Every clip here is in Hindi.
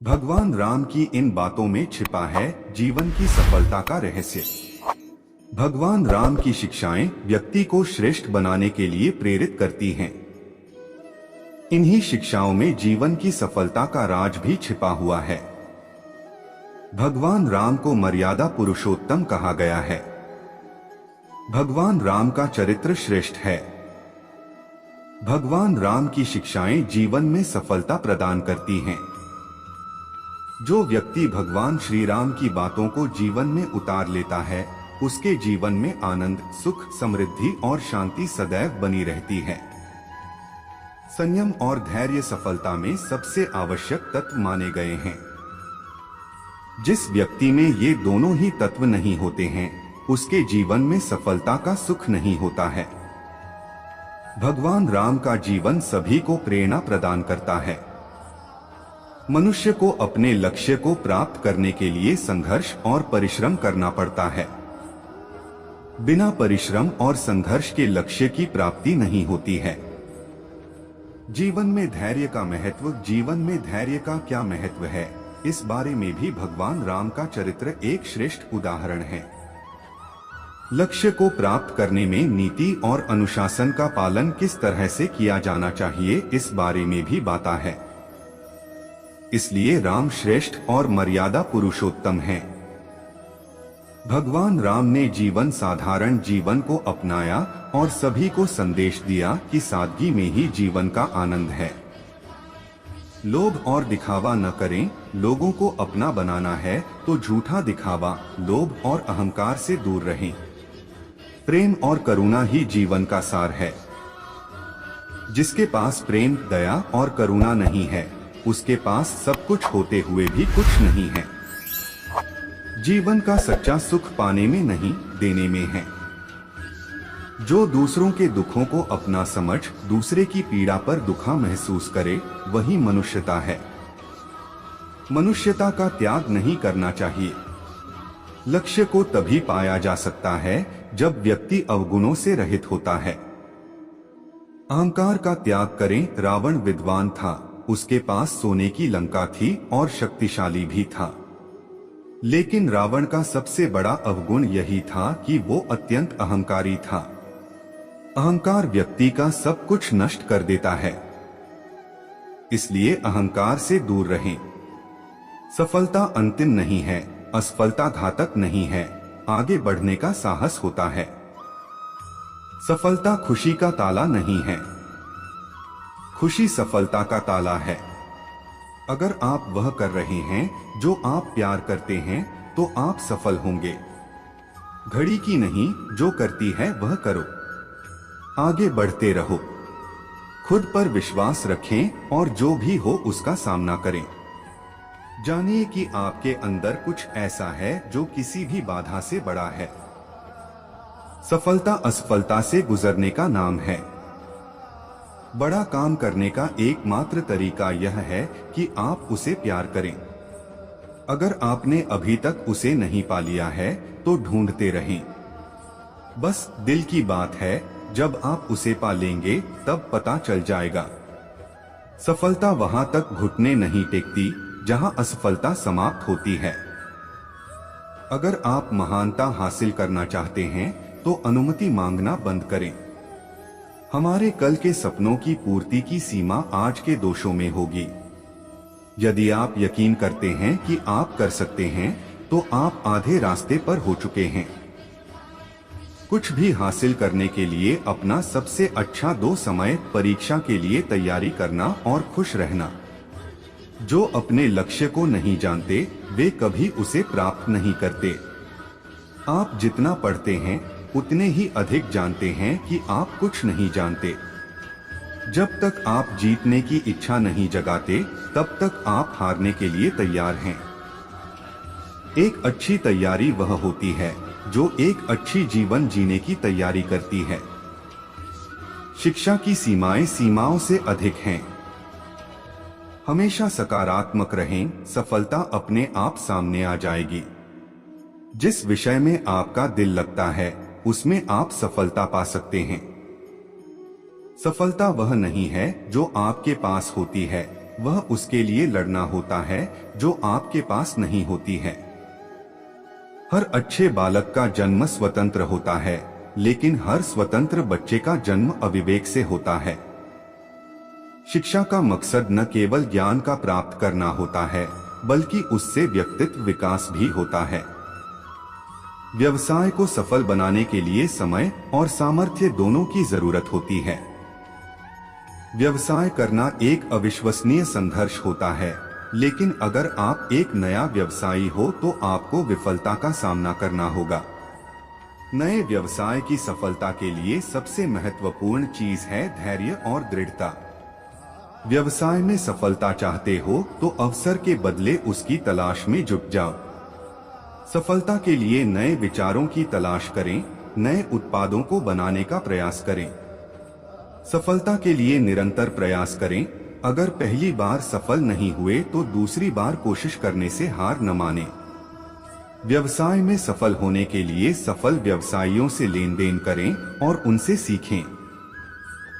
भगवान राम की इन बातों में छिपा है जीवन की सफलता का रहस्य। भगवान राम की शिक्षाएं व्यक्ति को श्रेष्ठ बनाने के लिए प्रेरित करती हैं। इन्हीं शिक्षाओं में जीवन की सफलता का राज भी छिपा हुआ है। भगवान राम को मर्यादा पुरुषोत्तम कहा गया है। भगवान राम का चरित्र श्रेष्ठ है। भगवान राम की शिक्षाएं जीवन में सफलता प्रदान करती हैं। जो व्यक्ति भगवान श्री राम की बातों को जीवन में उतार लेता है, उसके जीवन में आनंद, सुख, समृद्धि और शांति सदैव बनी रहती है। संयम और धैर्य सफलता में सबसे आवश्यक तत्व माने गए हैं। जिस व्यक्ति में ये दोनों ही तत्व नहीं होते हैं, उसके जीवन में सफलता का सुख नहीं होता है। भगवान राम का जीवन सभी को प्रेरणा प्रदान करता है। मनुष्य को अपने लक्ष्य को प्राप्त करने के लिए संघर्ष और परिश्रम करना पड़ता है। बिना परिश्रम और संघर्ष के लक्ष्य की प्राप्ति नहीं होती है। जीवन में धैर्य का महत्व। जीवन में धैर्य का क्या महत्व है, इस बारे में भी भगवान राम का चरित्र एक श्रेष्ठ उदाहरण है। लक्ष्य को प्राप्त करने में नीति और अनुशासन का पालन किस तरह से किया जाना चाहिए, इस बारे में भी बाता है। इसलिए राम श्रेष्ठ और मर्यादा पुरुषोत्तम हैं। भगवान राम ने साधारण जीवन को अपनाया और सभी को संदेश दिया कि सादगी में ही जीवन का आनंद है। लोभ और दिखावा न करें। लोगों को अपना बनाना है तो झूठा दिखावा, लोभ और अहंकार से दूर रहें। प्रेम और करुणा ही जीवन का सार है। जिसके पास प्रेम, दया और करुणा नहीं है, उसके पास सब कुछ होते हुए भी कुछ नहीं है। जीवन का सच्चा सुख पाने में नहीं, देने में है। जो दूसरों के दुखों को अपना समझ दूसरे की पीड़ा पर दुखा महसूस करे, वही मनुष्यता है। मनुष्यता का त्याग नहीं करना चाहिए। लक्ष्य को तभी पाया जा सकता है जब व्यक्ति अवगुणों से रहित होता है। अहंकार का त्याग करें। रावण विद्वान था, उसके पास सोने की लंका थी और शक्तिशाली भी था, लेकिन रावण का सबसे बड़ा अवगुण यही था कि वो अत्यंत अहंकारी था। अहंकार व्यक्ति का सब कुछ नष्ट कर देता है। इसलिए अहंकार से दूर रहें। सफलता अंतिम नहीं है, असफलता घातक नहीं है, आगे बढ़ने का साहस होता है। सफलता खुशी का ताला नहीं है, खुशी सफलता का ताला है। अगर आप वह कर रहे हैं जो आप प्यार करते हैं, तो आप सफल होंगे। घड़ी की नहीं, जो करती है वह करो। आगे बढ़ते रहो। खुद पर विश्वास रखें और जो भी हो उसका सामना करें। जानिए कि आपके अंदर कुछ ऐसा है जो किसी भी बाधा से बड़ा है। सफलता असफलता से गुजरने का नाम है। बड़ा काम करने का एकमात्र तरीका यह है कि आप उसे प्यार करें। अगर आपने अभी तक उसे नहीं पा लिया है तो ढूंढते रहें। बस दिल की बात है, जब आप उसे पा लेंगे तब पता चल जाएगा। सफलता वहां तक घुटने नहीं टेकती जहां असफलता समाप्त होती है। अगर आप महानता हासिल करना चाहते हैं तो अनुमति मांगना बंद करें। हमारे कल के सपनों की पूर्ति की सीमा आज के दोषों में होगी। यदि आप यकीन करते हैं कि आप कर सकते हैं, तो आप आधे रास्ते पर हो चुके हैं। कुछ भी हासिल करने के लिए अपना सबसे अच्छा 2 समय परीक्षा के लिए तैयारी करना और खुश रहना। जो अपने लक्ष्य को नहीं जानते, वे कभी उसे प्राप्त नहीं करते। आप जितना पढ़ते हैं, उतने ही अधिक जानते हैं कि आप कुछ नहीं जानते। जब तक आप जीतने की इच्छा नहीं जगाते, तब तक आप हारने के लिए तैयार हैं। एक अच्छी तैयारी वह होती है जो एक अच्छी जीवन जीने की तैयारी करती है। शिक्षा की सीमाएं सीमाओं से अधिक हैं। हमेशा सकारात्मक रहें, सफलता अपने आप सामने आ जाएगी। जिस विषय में आपका दिल लगता है, उसमें आप सफलता पा सकते हैं। सफलता वह नहीं है जो आपके पास होती है, वह उसके लिए लड़ना होता है जो आपके पास नहीं होती है। हर अच्छे बालक का जन्म स्वतंत्र होता है, लेकिन हर स्वतंत्र बच्चे का जन्म अविवेक से होता है। शिक्षा का मकसद न केवल ज्ञान का प्राप्त करना होता है, बल्कि उससे व्यक्तित्व विकास भी होता है। व्यवसाय को सफल बनाने के लिए समय और सामर्थ्य दोनों की जरूरत होती है। व्यवसाय करना एक अविश्वसनीय संघर्ष होता है, लेकिन अगर आप एक नया व्यवसायी हो तो आपको विफलता का सामना करना होगा। नए व्यवसाय की सफलता के लिए सबसे महत्वपूर्ण चीज है धैर्य और दृढ़ता। व्यवसाय में सफलता चाहते हो तो अवसर के बदले उसकी तलाश में जुट जाओ। सफलता के लिए नए विचारों की तलाश करें, नए उत्पादों को बनाने का प्रयास करें। सफलता के लिए निरंतर प्रयास करें। अगर पहली बार सफल नहीं हुए तो दूसरी बार कोशिश करने से हार न माने। व्यवसाय में सफल होने के लिए सफल व्यवसायियों से लेन देन करें और उनसे सीखें।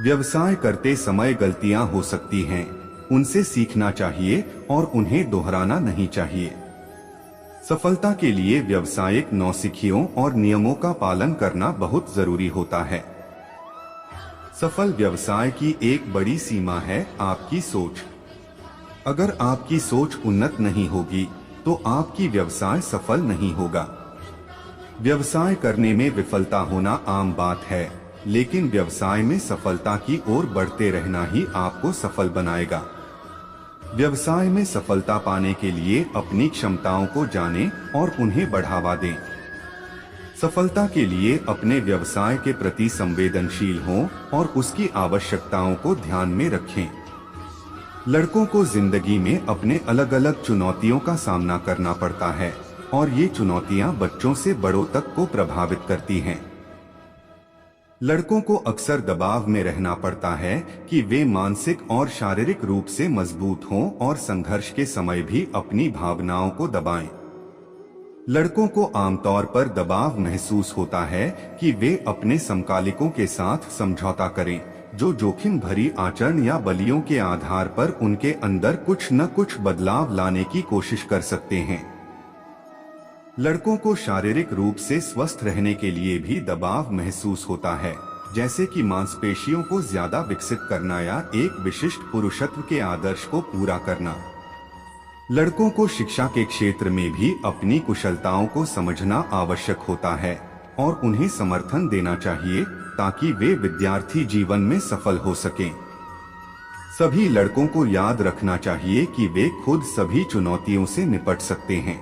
व्यवसाय करते समय गलतियां हो सकती हैं, उनसे सीखना चाहिए और उन्हें दोहराना नहीं चाहिए। सफलता के लिए व्यावसायिक नौसिखियों और नियमों का पालन करना बहुत जरूरी होता है। सफल व्यवसाय की एक बड़ी सीमा है आपकी सोच। अगर आपकी सोच उन्नत नहीं होगी तो आपकी व्यवसाय सफल नहीं होगा। व्यवसाय करने में विफलता होना आम बात है, लेकिन व्यवसाय में सफलता की ओर बढ़ते रहना ही आपको सफल बनाएगा। व्यवसाय में सफलता पाने के लिए अपनी क्षमताओं को जानें और उन्हें बढ़ावा दें। सफलता के लिए अपने व्यवसाय के प्रति संवेदनशील हों और उसकी आवश्यकताओं को ध्यान में रखें। लड़कों को जिंदगी में अपने अलग अलग चुनौतियों का सामना करना पड़ता है और ये चुनौतियां बच्चों से बड़ों तक को प्रभावित करती हैं। लड़कों को अक्सर दबाव में रहना पड़ता है कि वे मानसिक और शारीरिक रूप से मजबूत हों और संघर्ष के समय भी अपनी भावनाओं को दबाएं। लड़कों को आमतौर पर दबाव महसूस होता है कि वे अपने समकालिकों के साथ समझौता करें, जो जोखिम भरी आचरण या बलियों के आधार पर उनके अंदर कुछ न कुछ बदलाव लाने की कोशिश कर सकते हैं। लड़कों को शारीरिक रूप से स्वस्थ रहने के लिए भी दबाव महसूस होता है, जैसे कि मांसपेशियों को ज्यादा विकसित करना या एक विशिष्ट पुरुषत्व के आदर्श को पूरा करना। लड़कों को शिक्षा के क्षेत्र में भी अपनी कुशलताओं को समझना आवश्यक होता है और उन्हें समर्थन देना चाहिए ताकि वे विद्यार्थी जीवन में सफल हो सकें। सभी लड़कों को याद रखना चाहिए कि वे खुद सभी चुनौतियों से निपट सकते हैं।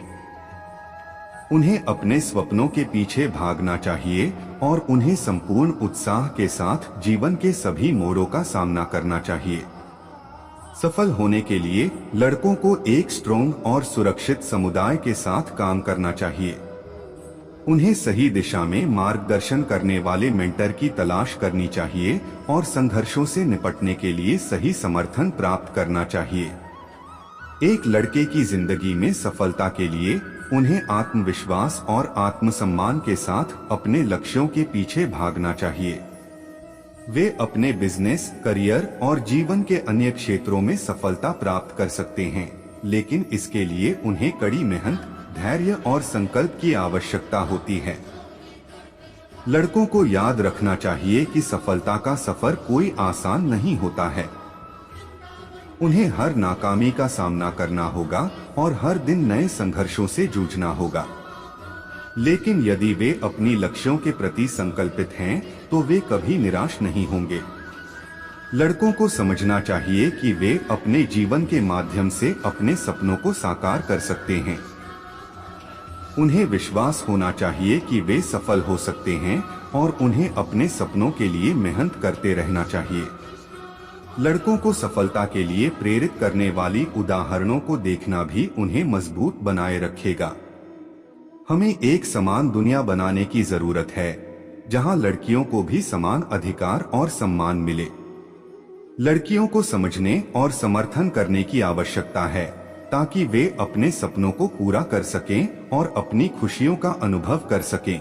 उन्हें अपने सपनों के पीछे भागना चाहिए और उन्हें संपूर्ण उत्साह के साथ जीवन के सभी मोड़ों का सामना करना चाहिए। सफल होने के लिए लड़कों को एक स्ट्रॉन्ग और सुरक्षित समुदाय के साथ काम करना चाहिए। उन्हें सही दिशा में मार्गदर्शन करने वाले मेंटर की तलाश करनी चाहिए और संघर्षों से निपटने के लिए सही समर्थन प्राप्त करना चाहिए। एक लड़के की जिंदगी में सफलता के लिए उन्हें आत्मविश्वास और आत्मसम्मान के साथ अपने लक्ष्यों के पीछे भागना चाहिए। वे अपने बिजनेस, करियर और जीवन के अन्य क्षेत्रों में सफलता प्राप्त कर सकते हैं, लेकिन इसके लिए उन्हें कड़ी मेहनत, धैर्य और संकल्प की आवश्यकता होती है। लड़कों को याद रखना चाहिए कि सफलता का सफर कोई आसान नहीं होता है। उन्हें हर नाकामी का सामना करना होगा और हर दिन नए संघर्षों से जूझना होगा। लेकिन यदि वे अपनी लक्ष्यों के प्रति संकल्पित हैं, तो वे कभी निराश नहीं होंगे। लड़कों को समझना चाहिए कि वे अपने जीवन के माध्यम से अपने सपनों को साकार कर सकते हैं। उन्हें विश्वास होना चाहिए कि वे सफल हो सकते हैं और उन्हें अपने सपनों के लिए मेहनत करते रहना चाहिए। लड़कों को सफलता के लिए प्रेरित करने वाली उदाहरणों को देखना भी उन्हें मजबूत बनाए रखेगा। हमें एक समान दुनिया बनाने की जरूरत है, जहां लड़कियों को भी समान अधिकार और सम्मान मिले। लड़कियों को समझने और समर्थन करने की आवश्यकता है, ताकि वे अपने सपनों को पूरा कर सकें और अपनी खुशियों का अनुभव कर सकें।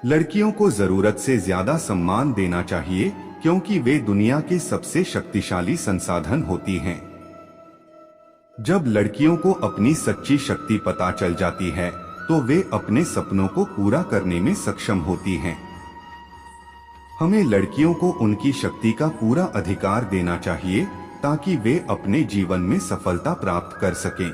लड़कियों को जरूरत से ज्यादा सम्मान देना चाहिए, क्योंकि वे दुनिया के सबसे शक्तिशाली संसाधन होती हैं। जब लड़कियों को अपनी सच्ची शक्ति पता चल जाती है तो वे अपने सपनों को पूरा करने में सक्षम होती हैं। हमें लड़कियों को उनकी शक्ति का पूरा अधिकार देना चाहिए ताकि वे अपने जीवन में सफलता प्राप्त कर सकें।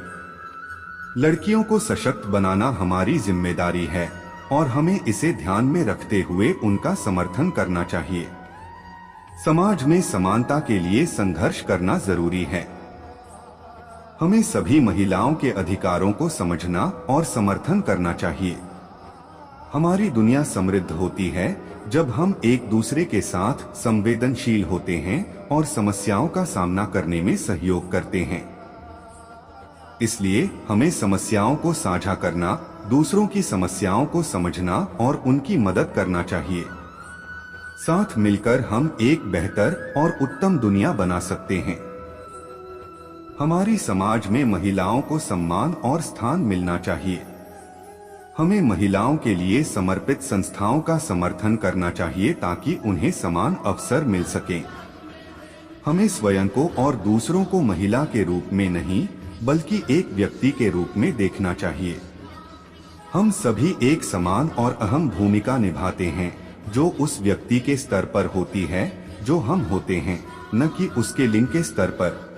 लड़कियों को सशक्त बनाना हमारी जिम्मेदारी है और हमें इसे ध्यान में रखते हुए उनका समर्थन करना चाहिए। समाज में समानता के लिए संघर्ष करना जरूरी है। हमें सभी महिलाओं के अधिकारों को समझना और समर्थन करना चाहिए। हमारी दुनिया समृद्ध होती है जब हम एक दूसरे के साथ संवेदनशील होते हैं और समस्याओं का सामना करने में सहयोग करते हैं। इसलिए हमें समस्याओं को साझा करना, दूसरों की समस्याओं को समझना और उनकी मदद करना चाहिए। साथ मिलकर हम एक बेहतर और उत्तम दुनिया बना सकते हैं। हमारी समाज में महिलाओं को सम्मान और स्थान मिलना चाहिए। हमें महिलाओं के लिए समर्पित संस्थाओं का समर्थन करना चाहिए ताकि उन्हें समान अवसर मिल सके। हमें स्वयं को और दूसरों को महिला के रूप में नहीं बल्कि एक व्यक्ति के रूप में देखना चाहिए। हम सभी एक समान और अहम भूमिका निभाते हैं जो उस व्यक्ति के स्तर पर होती है जो हम होते हैं, न कि उसके लिंग के स्तर पर।